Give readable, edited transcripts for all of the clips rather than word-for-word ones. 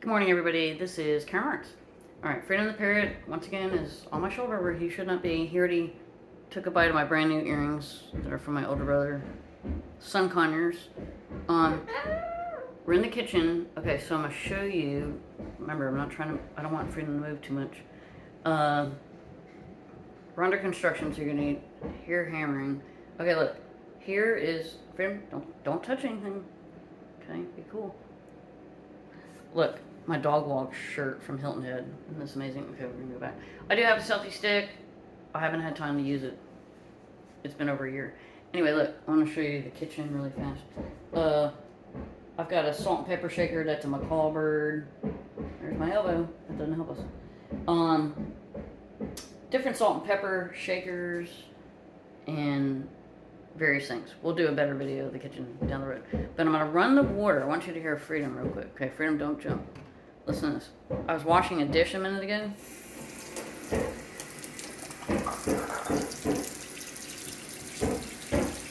Good morning, everybody. This is Karen Marks. All right, Freedom the Parrot, once again, is on my shoulder where he should not be. He already took a bite of my brand new earrings that are from my older brother, Sun Conyers. We're in the kitchen. Okay, so I'm going to show you. Remember, I don't want Freedom to move too much. We're under construction, so you're going to need hear hammering. Okay, look. Here is, Freedom, don't touch anything. Okay, be cool. Look, my dog walk shirt from Hilton Head. Isn't this amazing? Okay, we're going to go back. I do have a selfie stick. I haven't had time to use it. It's been over a year. Anyway, look, I want to show you the kitchen really fast. I've got a salt and pepper shaker. That's a macaw bird. There's my elbow. That doesn't help us. Different salt and pepper shakers and various things. We'll do a better video of the kitchen down the road. But I'm going to run the water. I want you to hear Freedom real quick. Okay, Freedom, don't jump. Listen to this. I was washing a dish a minute ago.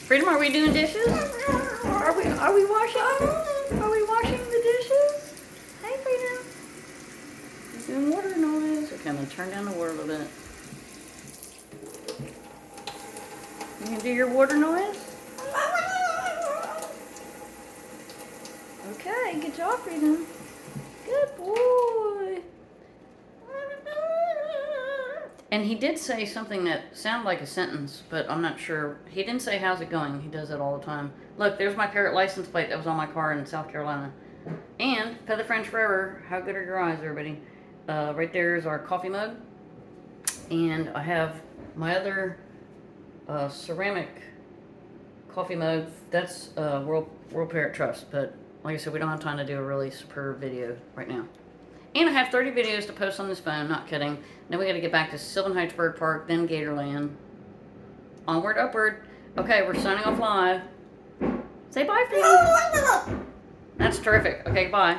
Freedom, are we doing dishes? Are we washing? Are we washing the dishes? Hey, Freedom. He's doing water noise. Okay, I'm going to turn down the water a little bit. You can do your water noise? Okay, good job, Freedom. Good boy. And he did say something that sounded like a sentence, but I'm not sure. He didn't say, how's it going? He does it all the time. Look, there's my Parrot license plate that was on my car in South Carolina. And Feather Friends Forever. How good are your eyes, everybody? Right there is our coffee mug. And I have my other ceramic coffee mug. That's World Parrot Trust. But like I said, we don't have time to do a really superb video right now. And I have 30 videos to post on this phone, not kidding. Then we got to get back to Sylvan Heights Bird Park, then Gatorland. Onward, upward. Okay, we're signing off live. Say bye, Freedom. That's terrific. Okay, bye.